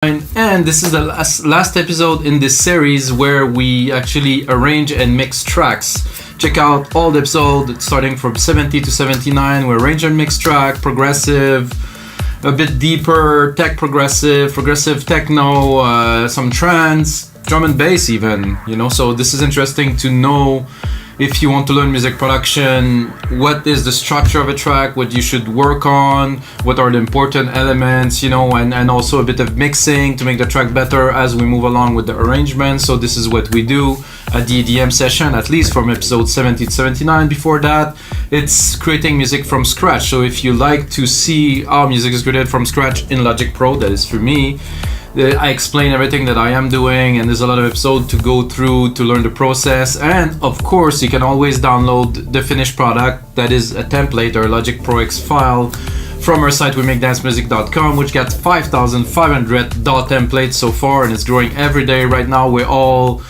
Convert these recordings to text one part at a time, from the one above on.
And this is the last episode in this series where we actually arrange and mix tracks. Check out all the episodes starting from 70 to 79. We arrange and mix track, progressive, a bit deeper, tech progressive techno, some trance, drum and bass even, you know. So this is interesting to know if you want to learn music production, what is the structure of a track, what you should work on, what are the important elements, you know, and also a bit of mixing to make the track better as we move along with the arrangement. So this is what we do at the EDM session, at least from episode 70 to 79. Before that, it's creating music from scratch. So if you like to see how music is created from scratch in Logic Pro, that is for me. I explain everything that I am doing, and there's a lot of episodes to go through to learn the process. And of course, you can always download the finished product, that is a template or a Logic Pro X file, from our site wemakedancemusic.com, which got 5,500 DAW templates so far, and it's growing every day. Right now we're all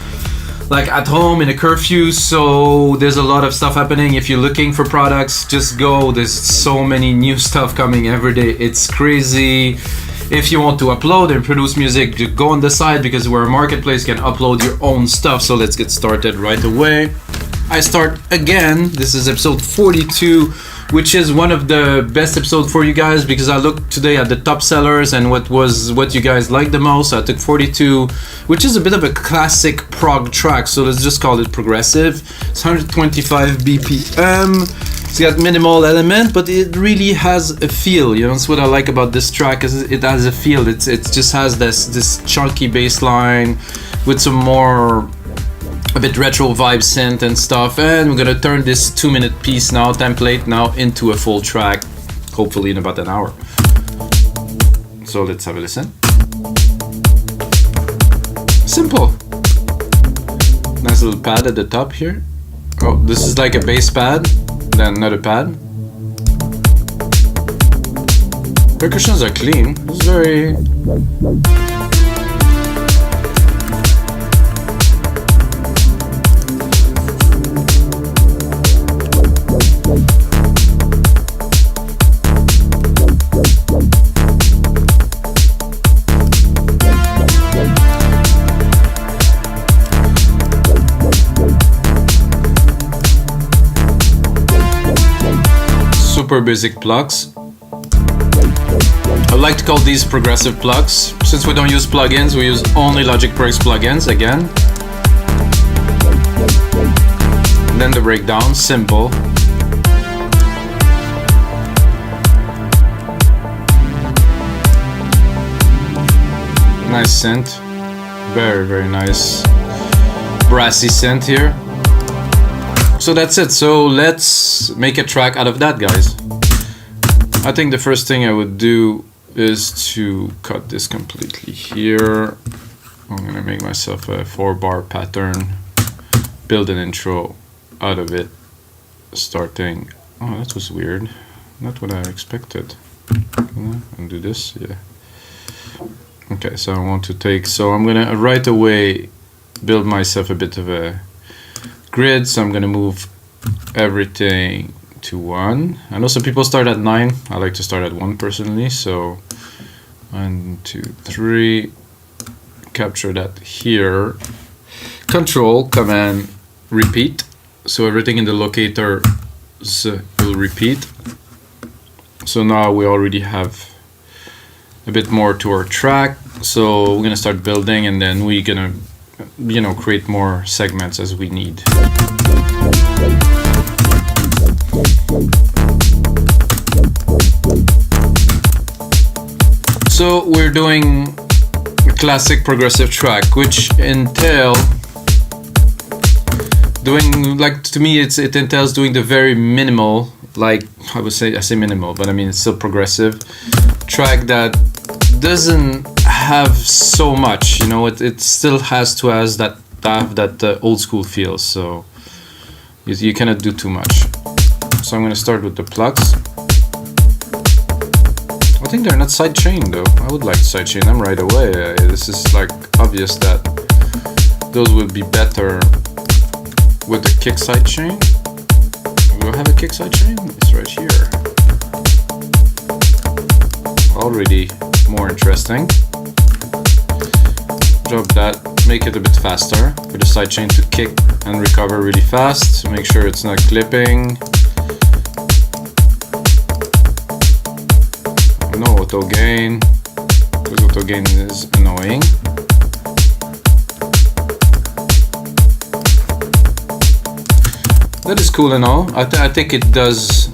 like at home in a curfew, so there's a lot of stuff happening. If you're looking for products, just go. There's so many new stuff coming every day, it's crazy. If you want to upload and produce music, just go on the site, because we're a marketplace, you can upload your own stuff. So let's get started right away. I start again. This is episode 42, which is one of the best episodes for you guys, because I looked today at the top sellers and what you guys like the most. So I took 42, which is a bit of a classic prog track. So let's just call it progressive. It's 125 BPM. It's got minimal element, but it really has a feel. You know, that's what I like about this track, is it has a feel. It just has this chunky bass line with some more a bit retro vibe synth and stuff. And we're gonna turn this 2-minute piece now, template now, into a full track, hopefully in about an hour. So let's have a listen. Simple. Nice little pad at the top here. Oh, this is like a bass pad, then another pad. Percussions are clean. It's very... super basic plugs. I like to call these progressive plugs. Since we don't use plugins, we use only Logic Pro X plugins again. And then the breakdown, simple. Nice synth. Very, very nice brassy synth here. So that's it. So let's make a track out of that, guys. I think the first thing I would do is to cut this completely here. I'm gonna make myself a 4-bar pattern, build an intro out of it, starting... Oh, that was weird. Not what I expected. And do this, yeah. Okay, so I want to take... So I'm gonna right away build myself a bit of a grid, so I'm gonna move everything to 1. I know some people start at 9. I like to start at 1 personally. So 1, 2, 3. Capture that here. Control, Command, repeat. So everything in the locator will repeat. So now we already have a bit more to our track. So we're gonna start building, and then we're gonna, you know, create more segments as we need. So we're doing a classic progressive track, which entail doing, like, to me it entails doing the very minimal, like I say minimal, but I mean it's still progressive track that doesn't have so much, you know. It still has to have that old school feel, so you cannot do too much. So I'm going to start with the plugs. I think they're not sidechained though. I would like to sidechain them right away. This is like obvious that those would be better with the kick sidechain. Do I have a kick sidechain? It's right here. Already more interesting. drop that, make it a bit faster for the sidechain to kick and recover really fast. So make sure it's not clipping. No auto gain, because auto gain is annoying. That is cool and all. I think it does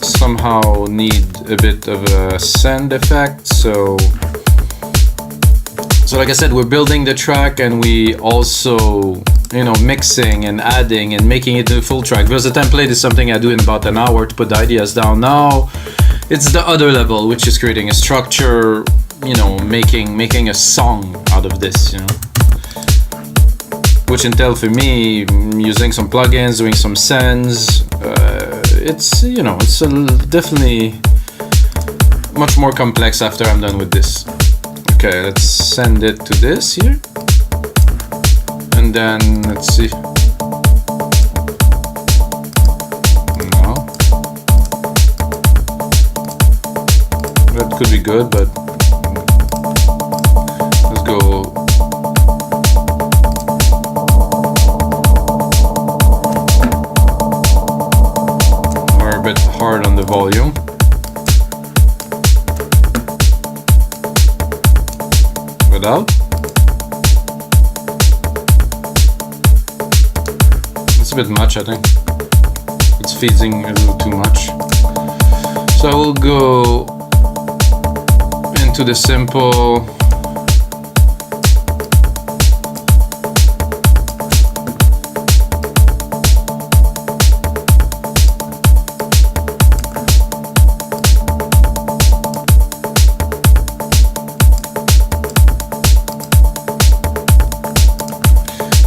somehow need a bit of a send effect. So like I said, we're building the track and we also, you know, mixing and adding and making it a full track. Because the template is something I do in about an hour to put the ideas down. Now it's the other level, which is creating a structure, you know, making a song out of this, you know. Which entails for me using some plugins, doing some sends. It's, you know, it's definitely much more complex after I'm done with this. Okay, let's send it to this here. And then let's see. No. That could be good, but let's go. We're a bit hard on the volume. Without. It's a bit much, I think. It's feeding a little too much. So I will go into the simple.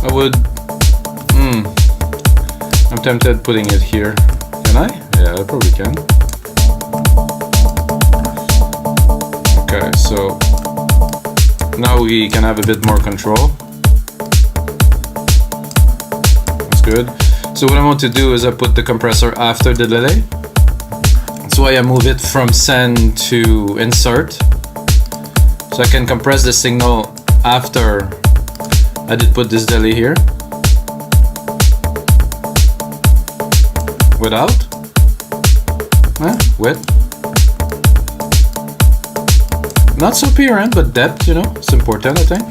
I would. I'm tempted putting it here. Can I? Yeah, I probably can. Okay, so now we can have a bit more control. That's good. So what I want to do is I put the compressor after the delay. That's why I move it from send to insert. So I can compress the signal after I did put this delay here. Without? With? Not so apparent, but depth, you know, it's important, I think.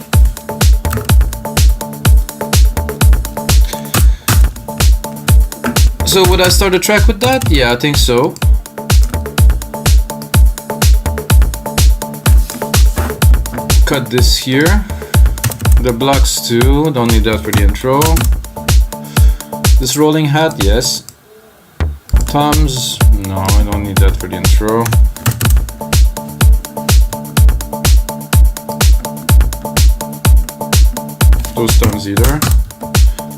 So would I start a track with that? Yeah, I think so. Cut this here. The blocks too, don't need that for the intro. This rolling hat, yes. Toms, no, I don't need that for the intro. Those toms either.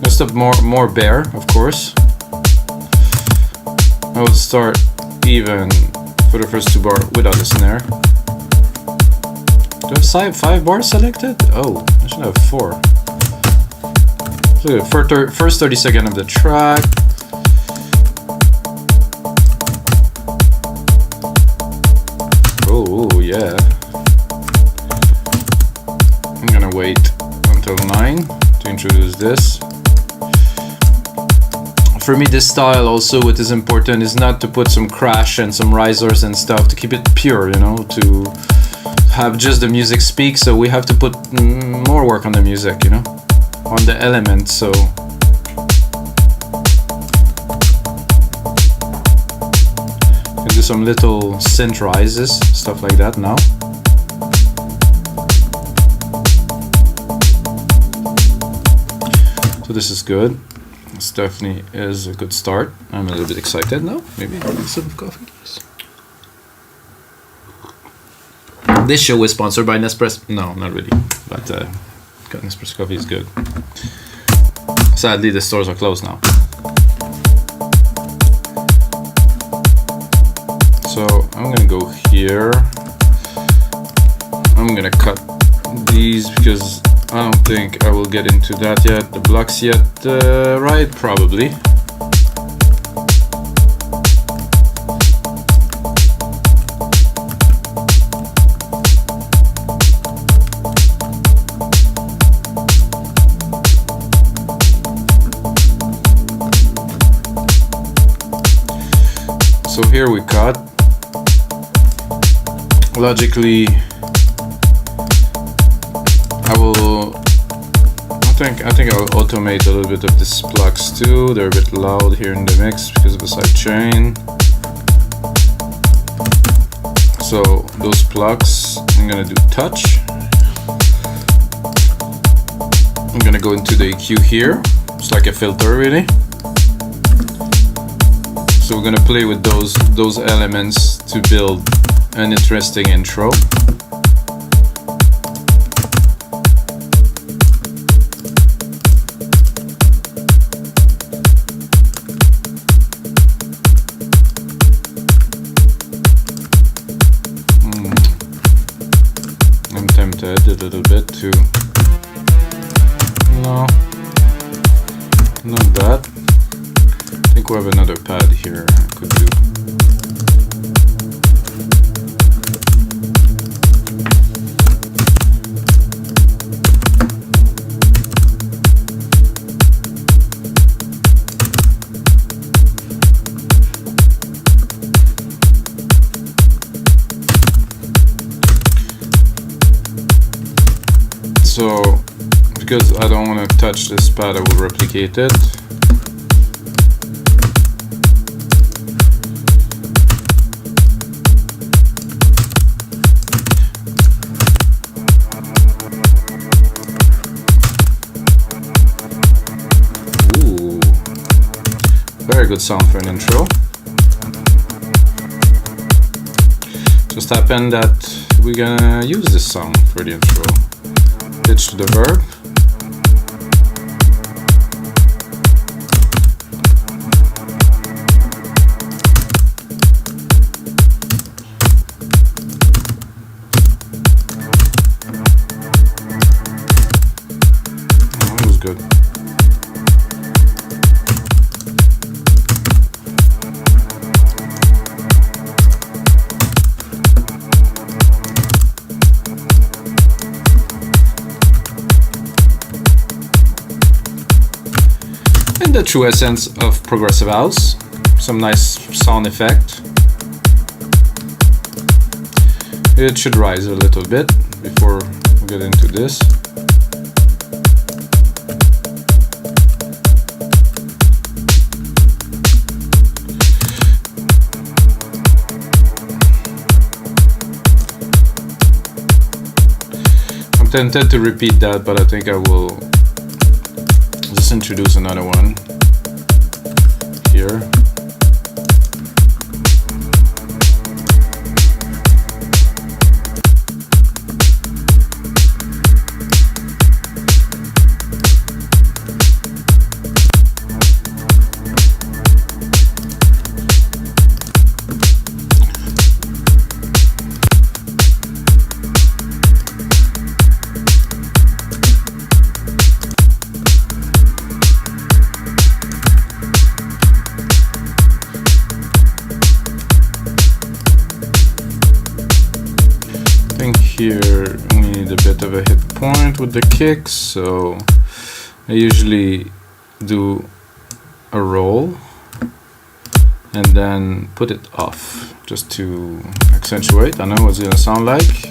Let's stop more bare, of course. I would start even for the first two bars without a snare. Do I have 5 bars selected? Oh, I should have 4. So first 30 seconds of the track. Oh yeah. I'm gonna wait until 9 to introduce this. For me, this style also, what is important is not to put some crash and some risers and stuff, to keep it pure, you know, to have just the music speak. So we have to put more work on the music, you know, on the elements. So do some little synth rises, stuff like that now. So this is good. This definitely is a good start. I'm a little bit excited now. Maybe a sip of coffee. This show is sponsored by Nespresso. No, not really. But Nespresso coffee is good. Sadly, the stores are closed now. So I'm gonna go here. I'm gonna cut these because I don't think I will get into that yet. The blocks yet, right? Probably. here we cut. Logically, I think I'll automate a little bit of these plugs too. They're a bit loud here in the mix because of the side chain. So those plugs, I'm gonna do touch. I'm gonna go into the EQ here. It's like a filter really. So we're gonna play with those elements to build an interesting intro. I'm tempted a little bit to, no, not that. I think we have another pad here I could do. So, because I don't want to touch this pad, I will replicate it. Ooh, very good sound for an intro. Just happened that we're gonna use this song for the intro. Pitch to the verb. Oh, that was good. The true essence of progressive house, some nice sound effect. It should rise a little bit before we get into this. I'm tempted to repeat that, but I think I will just introduce another one here. Here we need a bit of a hit point with the kicks, so I usually do a roll and then put it off just to accentuate. I know what it's gonna sound like.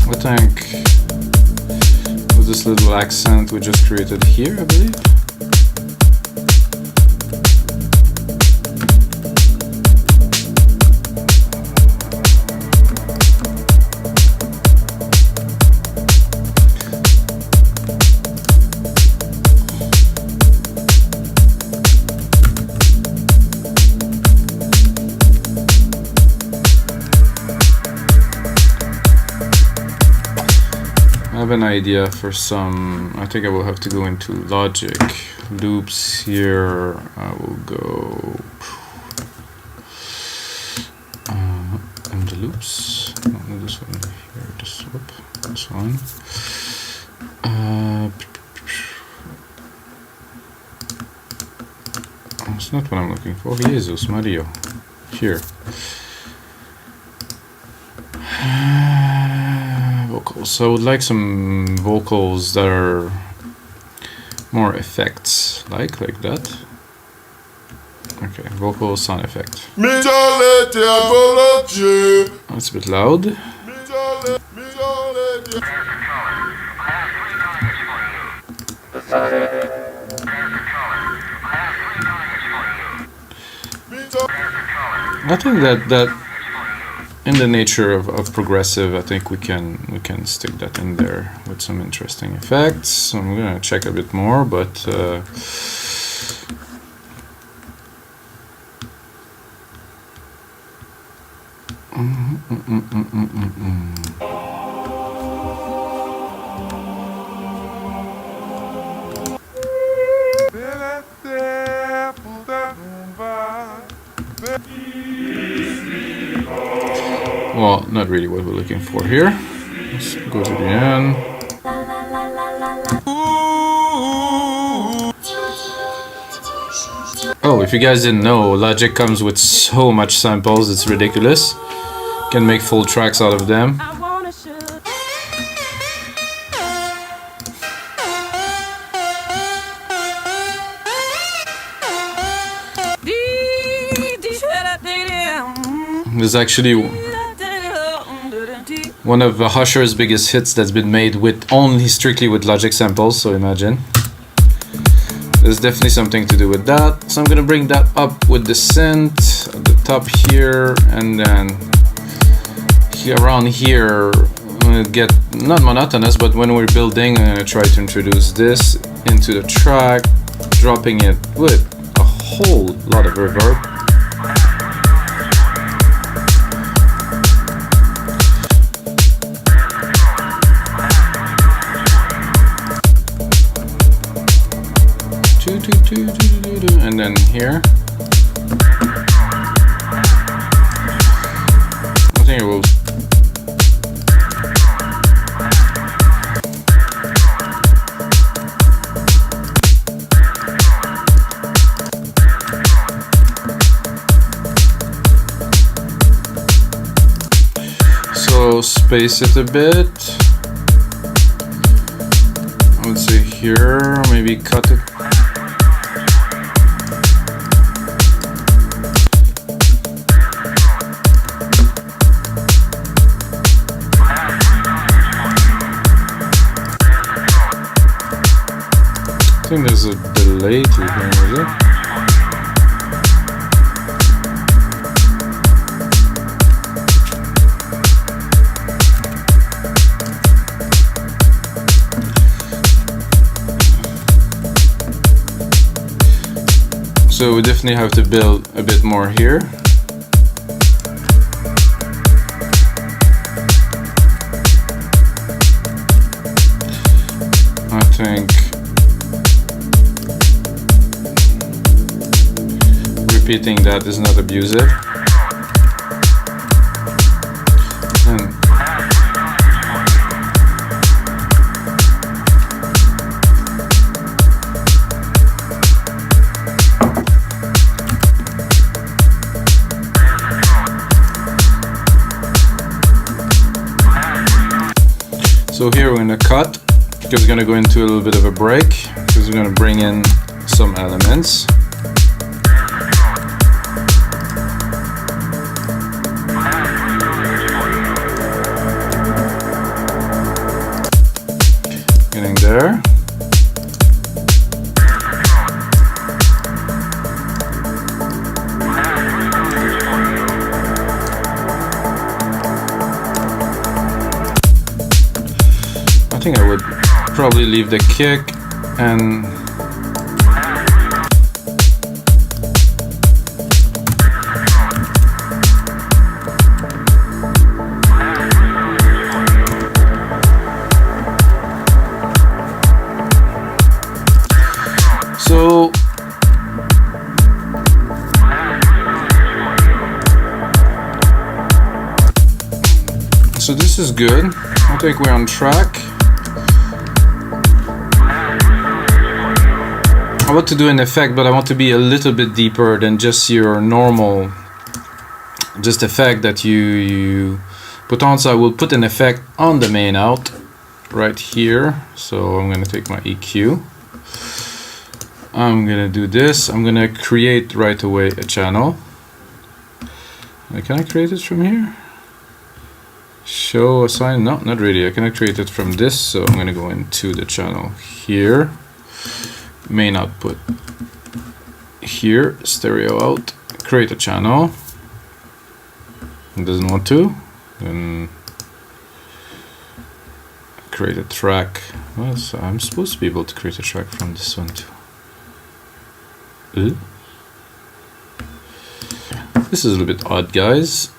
I think this little accent we just created here, I believe. I have an idea for some. I think I will have to go into Logic loops here. I will go in the loops. No, this one here. This one. That's not what I'm looking for. Jesus Mario. Here. So I would like some vocals that are more effects, like that. Okay, vocal sound effect. That's a bit loud. I think that in the nature of progressive, I think we can stick that in there with some interesting effects. So I'm gonna check a bit more, but well, not really what we're looking for here. Let's go to the end. Oh, if you guys didn't know, Logic comes with so much samples, it's ridiculous. Can make full tracks out of them. There's actually one of Usher's biggest hits that's been made with strictly with Logic samples, so imagine. There's definitely something to do with that. So I'm gonna bring that up with the synth at the top here, and then here, around here, I'm gonna get not monotonous, but when we're building, I'm gonna try to introduce this into the track, dropping it with a whole lot of reverb. And then here, I think it will. So space it a bit. I would say here, maybe cut it. I think there's a delay to here, is it? So we definitely have to build a bit more here. I think repeating that is not abusive. And so here we're gonna cut, because we're gonna go into a little bit of a break, because we're gonna bring in some elements. Getting there. I think I would probably leave the kick and so this is good. I think we're on track. I want to do an effect, but I want to be a little bit deeper than just your normal effect that you put on. So I will put an effect on the main out. right here. So I'm gonna take my EQ. I'm gonna do this. I'm gonna create right away a channel. Can I create it from here? Show assign? No, not really. I cannot create it from this. So I'm gonna go into the channel here. Main output here. Stereo out. Create a channel. It doesn't want to. Then create a track. Well, so I'm supposed to be able to create a track from this one too. This is a little bit odd, guys.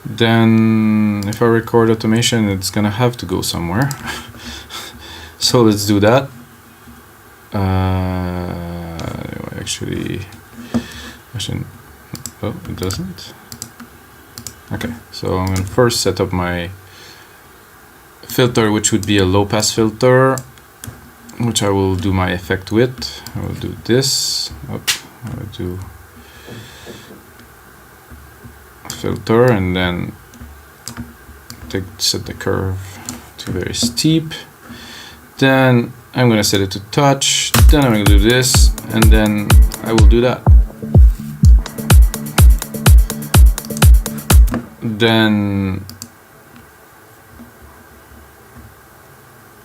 Then if I record automation, it's gonna have to go somewhere. So let's do that. Actually, oh, it doesn't. Okay, so I'm gonna first set up my filter, which would be a low pass filter, which I will do my effect with. I will do this. I will do filter, and then set the curve to very steep. Then I'm gonna set it to touch. Then I'm gonna do this, and then I will do that. Then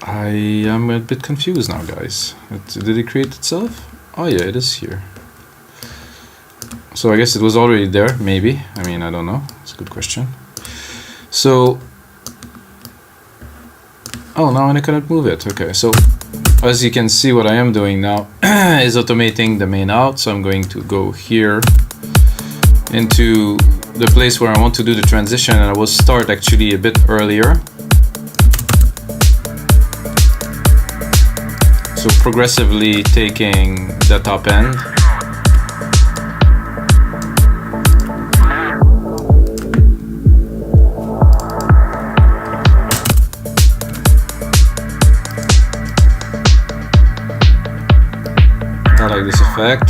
I am a bit confused now, guys. Did it create itself? Oh yeah, it is here. So I guess it was already there, maybe. I mean, I don't know. It's a good question. So, oh, now I cannot move it. Okay, so as you can see, what I am doing now is automating the main out. So I'm going to go here into the place where I want to do the transition, and I will start actually a bit earlier. So progressively taking the top end. I like this effect.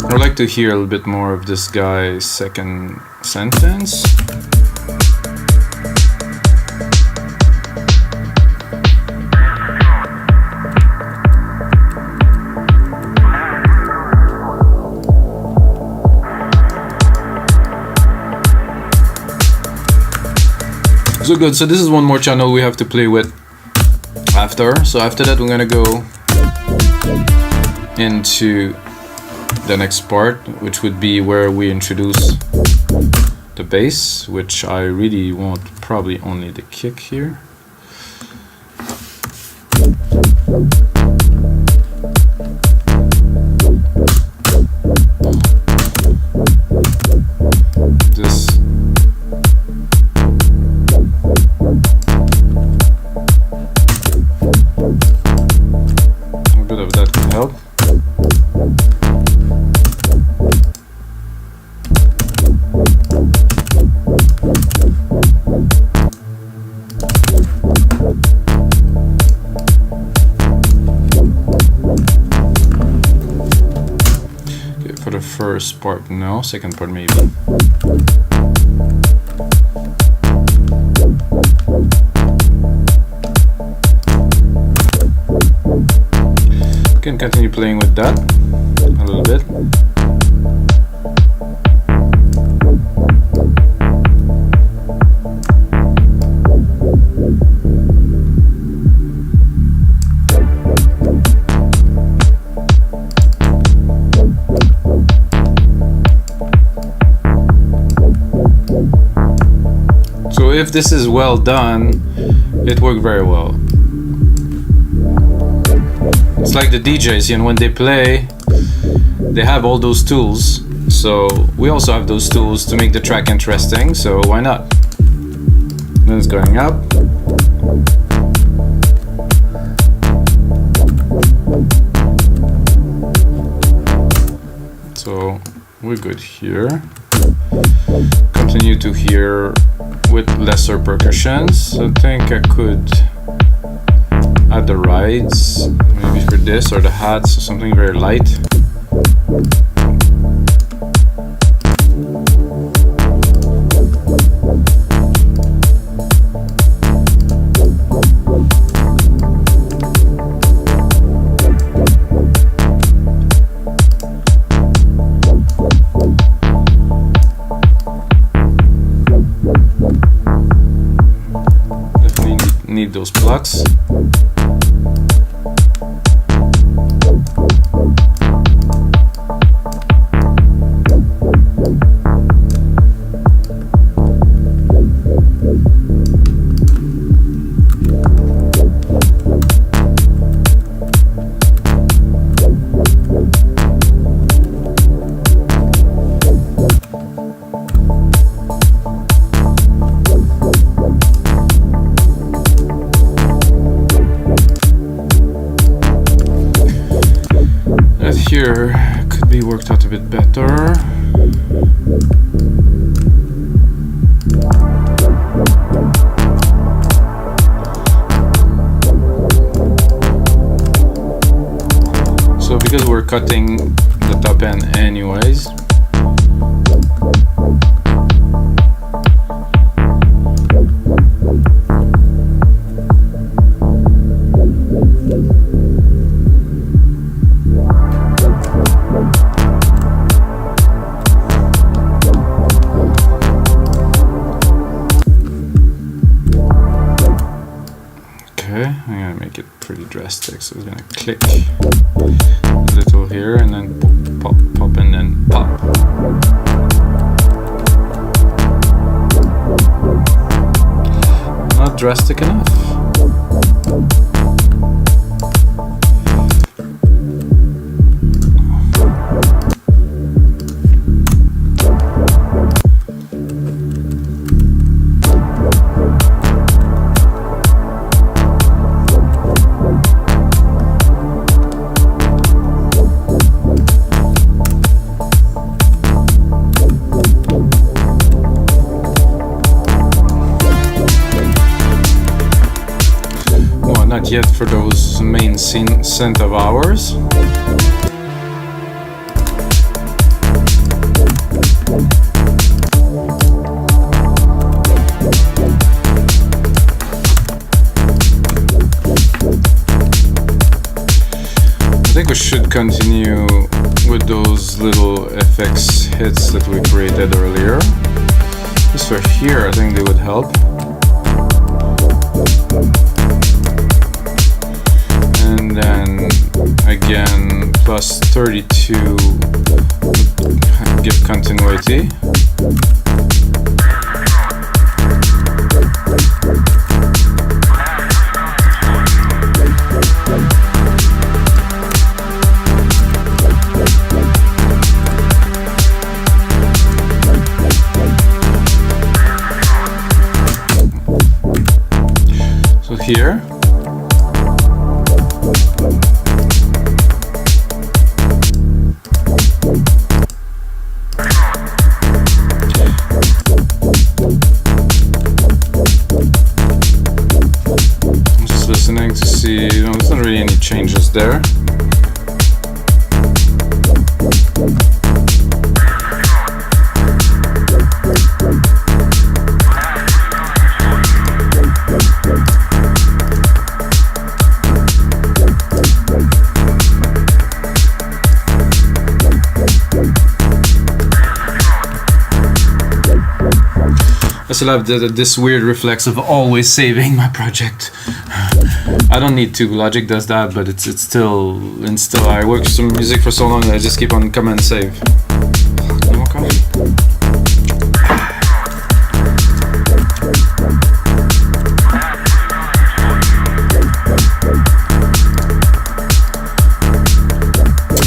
I would like to hear a little bit more of this guy's second sentence. So good, so this is one more channel we have to play with after. So after that we're gonna go into the next part, which would be where we introduce the bass, which I really want probably only the kick here. This a bit of that could help. First part, no. Second part, maybe. Can continue playing with that a little bit. If this is well done, it worked very well. It's like the DJs, you know, when they play, they have all those tools. So we also have those tools to make the track interesting, so why not? Then it's going up. So we're good here. Continue to hear with lesser percussions. I think I could add the rides, maybe for this, or the hats, or something very light. Need those plugs. Here could be worked out a bit better. So because we're cutting the top end anyways, I'm gonna make it pretty drastic, so it's gonna click a little here and then pop, pop, and then pop. Not drastic enough. Not yet for those main synth of ours. I think we should continue with those little FX hits that we created earlier. Just for here, I think they would help. And then again, plus 32 give continuity. So here. Listening to see, there's not really any changes there. I still have this weird reflex of always saving my project. I don't need to. Logic does that, but it's still I work some music for so long that I just keep on command save. No more coffee.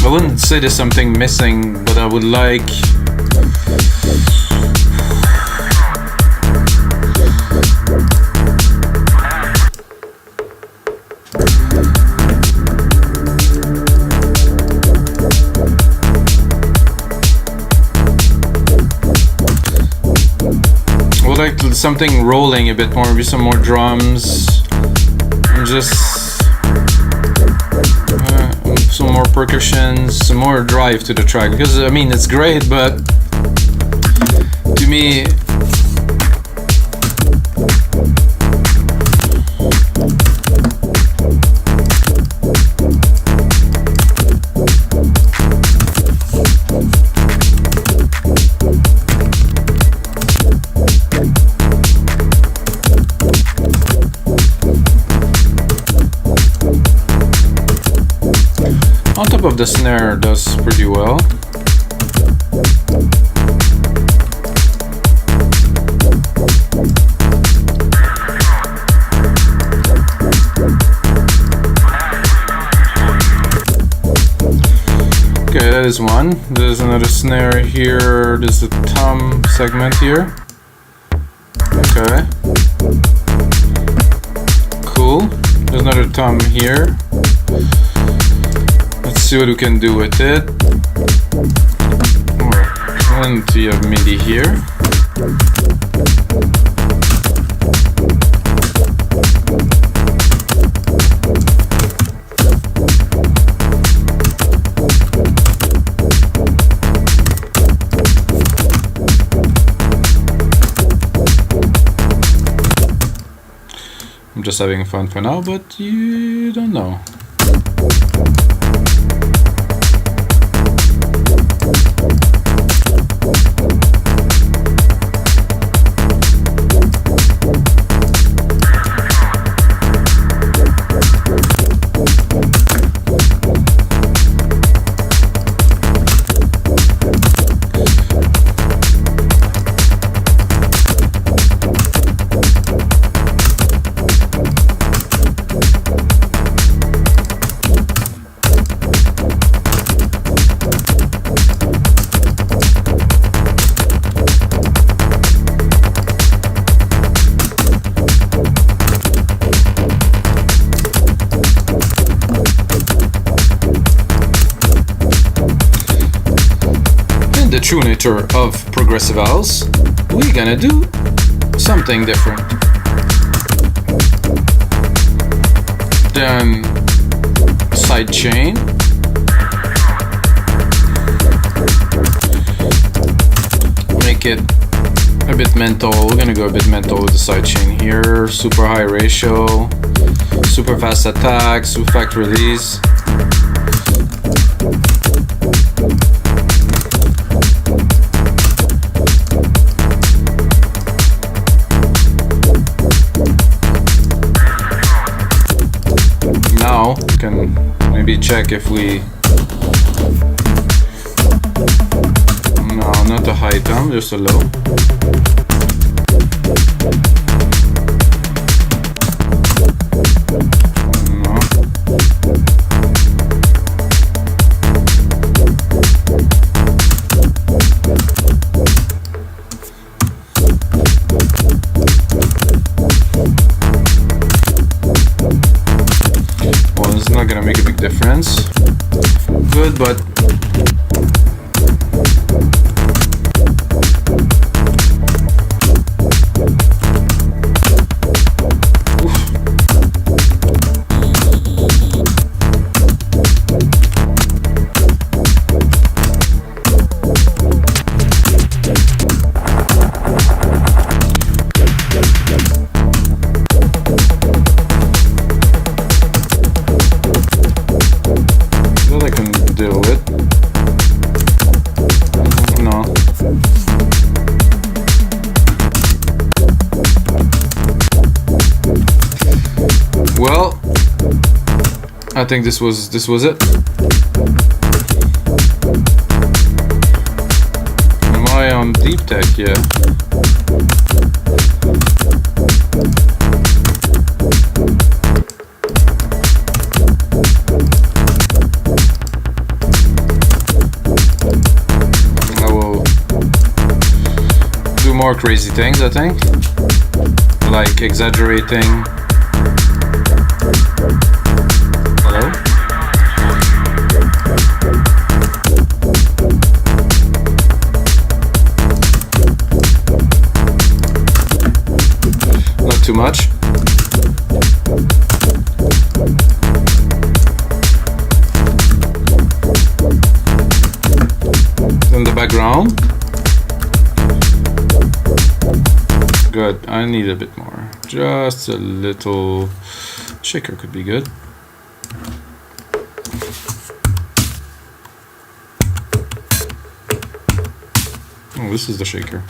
I wouldn't say there's something missing, but I would like. Like something rolling a bit more, maybe some more drums, and just more percussion, some more drive to the track, because I mean it's great, but to me on top of the snare does pretty well. Okay, that is one. There's another snare here. There's a tom segment here. Okay. Cool. There's another tom here. Let's see what we can do with it. Plenty of MIDI here. I'm just having fun for now, but you don't know. The true nature of progressive house, we're gonna do something different. Then side chain. Make it a bit mental. We're gonna go a bit mental with the side chain here. Super high ratio, super fast attack, super fast release. Now we can maybe check if we... No, not a high tom, just a low. No. Well, it's not gonna make a big difference. Good, but I can deal with. No. Well, I think this was it. Am I on deep tech? Yeah. More crazy things, I think, like exaggerating. Hello? Not too much. around. Good. I need a bit more. Just a little shaker could be good. Oh, this is the shaker.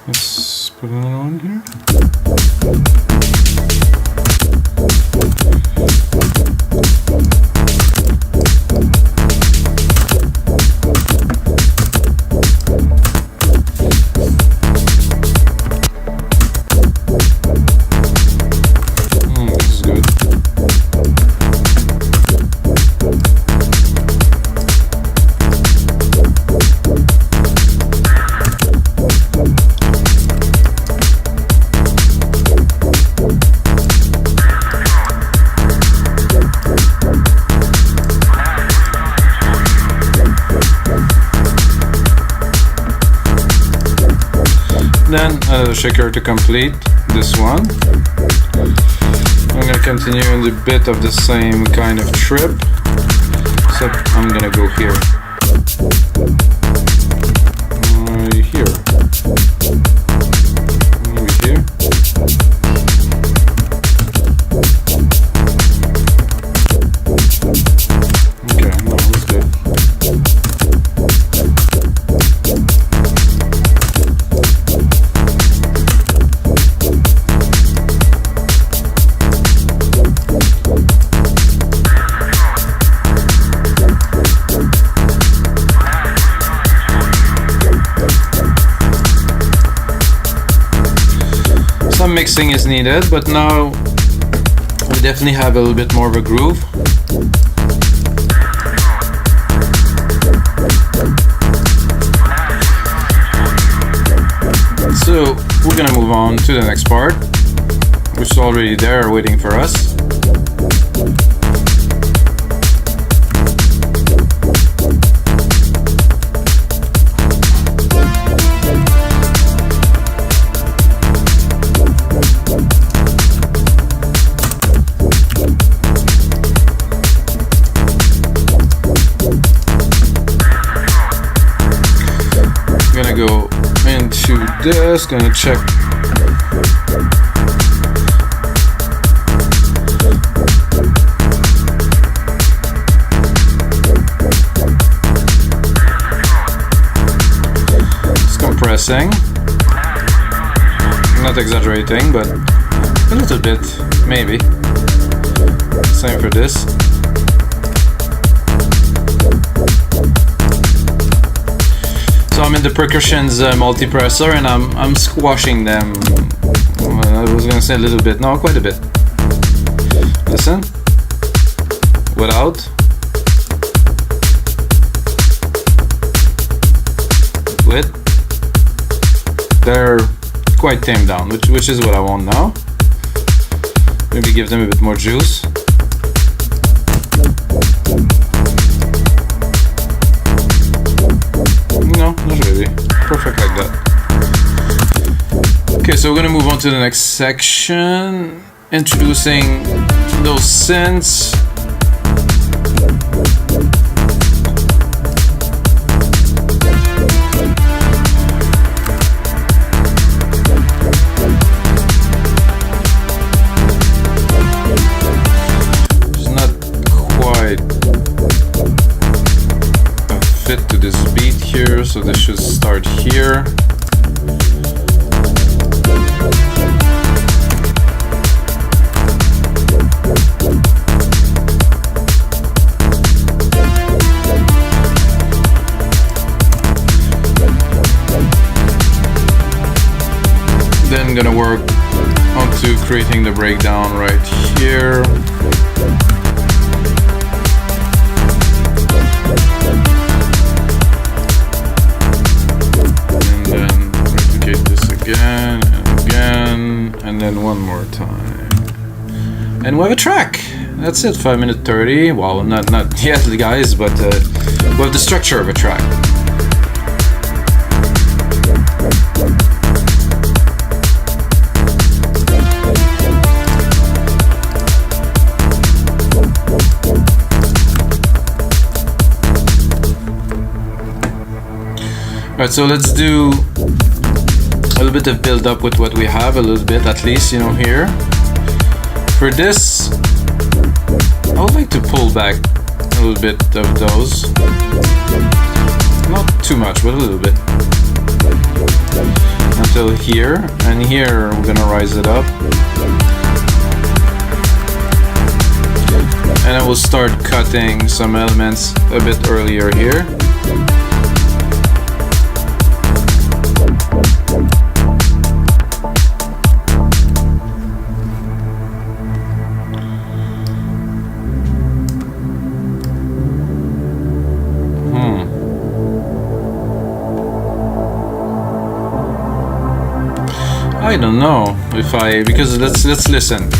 Let's put another one here. This is good. Then another shaker to complete this one. I'm going to continue in a bit of the same kind of trip, except I'm going to go here. Here. Maybe here. Okay, no, that's good. Some mixing is needed, but now we definitely have a little bit more of a groove. So we're gonna move on to the next part, which is already there waiting for us. Gonna go into this, gonna check. It's compressing. I'm not exaggerating, but a little bit, maybe. Same for this. So I'm in the percussion's multipressor and I'm squashing them. I was gonna say a little bit, no, quite a bit. Listen. Without. With. They're quite tamed down, which is what I want now. Maybe give them a bit more juice. No, not really. Perfect like that. Okay, so we're gonna move on to the next section, introducing those synths. It's not quite a fit to this beat here, so this should start here. Then gonna work onto creating the breakdown right here. And then replicate this again and again, and then one more time. And we have a track. that's it. 5 minutes 30. Well, not yet, guys, but we have the structure of a track. Alright, so let's do a little bit of build up with what we have, a little bit at least, you know, here. For this, I would like to pull back a little bit of those. Not too much, but a little bit. Until here, and here we're gonna rise it up. And I will start cutting some elements a bit earlier here. I don't know if because let's listen.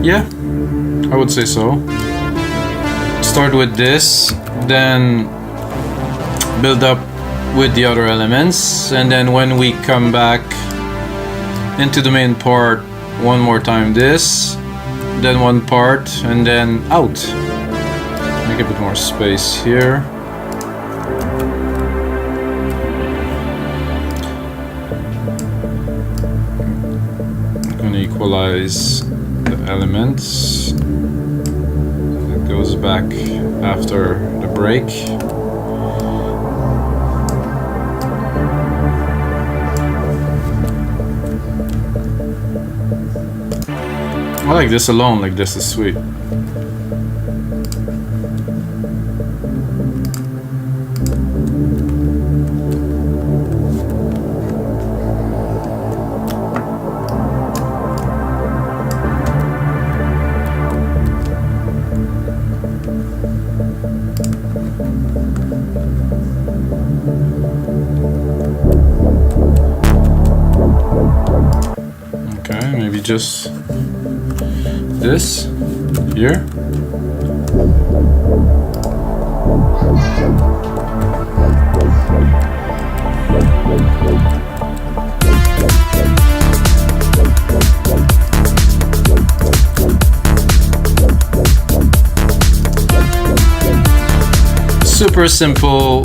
Yeah, I would say so. Start with this, then build up with the other elements, and then when we come back into the main part, one more time this, then one part, and then out. Make a bit more space here. I'm gonna equalize the elements. It goes back after the break. I like this alone, like this is sweet. Maybe just this here. Super simple.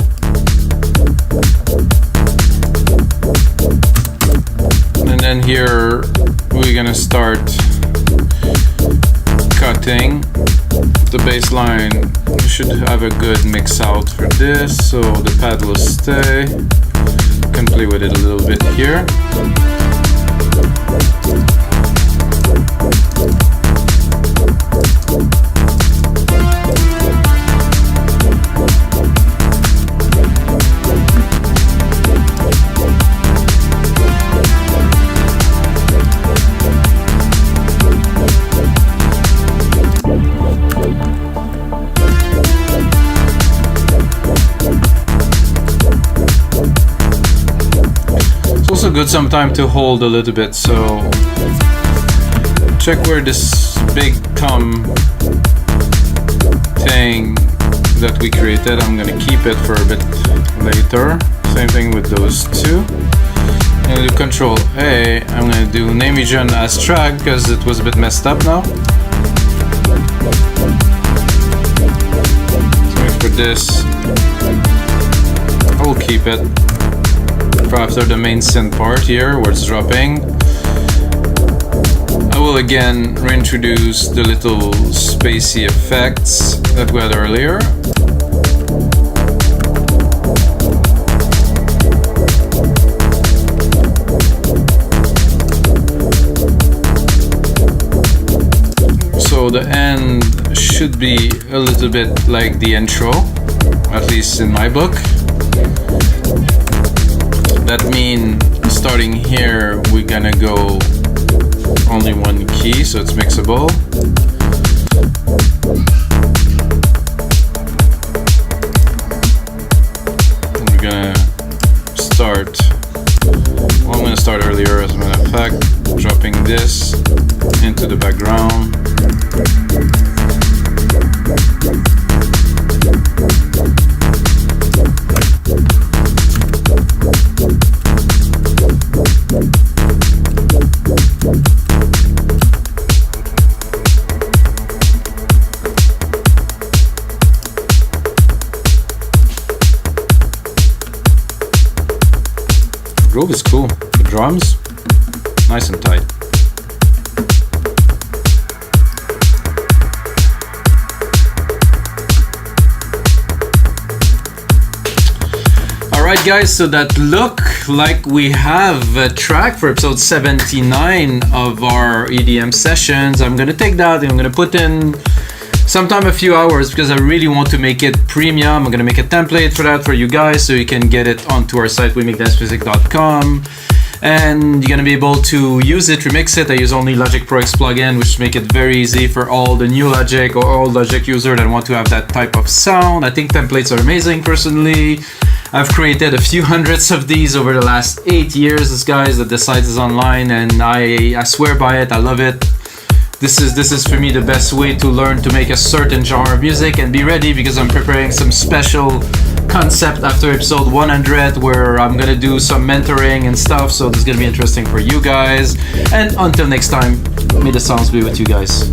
And then here we're gonna start cutting the bass line. We should have a good mix out for this, so the pad will stay. Can play with it a little bit here. Also good sometimes to hold a little bit, so check where this big thumb thing that we created, I'm gonna keep it for a bit later. Same thing with those two. I'm gonna do Control A. I'm gonna do name region as track because it was a bit messed up now. So for this, I will keep it for after the main synth part here where it's dropping. I will again reintroduce the little spacey effects that we had earlier. the end should be a little bit like the intro, at least in my book. That means starting here, we're gonna go only one key, so it's mixable. And we're gonna start, well, I'm gonna start earlier as a matter of fact, dropping this into the background. Groove is cool. The drums, nice and tight. Alright guys, so that look like we have a track for episode 79 of our EDM sessions. I'm gonna take that and I'm gonna put in sometime a few hours because I really want to make it premium. I'm gonna make a template for that for you guys so you can get it onto our site, wemakedancemusic.com, and you're gonna be able to use it, remix it. I use only Logic Pro X plugin, which make it very easy for all the new Logic or old Logic user that want to have that type of sound. I think templates are amazing personally. I've created a few hundreds of these over the last 8 years, guys, that the site is online, and I swear by it. I love it. This is for me the best way to learn to make a certain genre of music, and be ready because I'm preparing some special concept after episode 100 where I'm gonna do some mentoring and stuff, so this is gonna be interesting for you guys. And until next time, may the sounds be with you guys.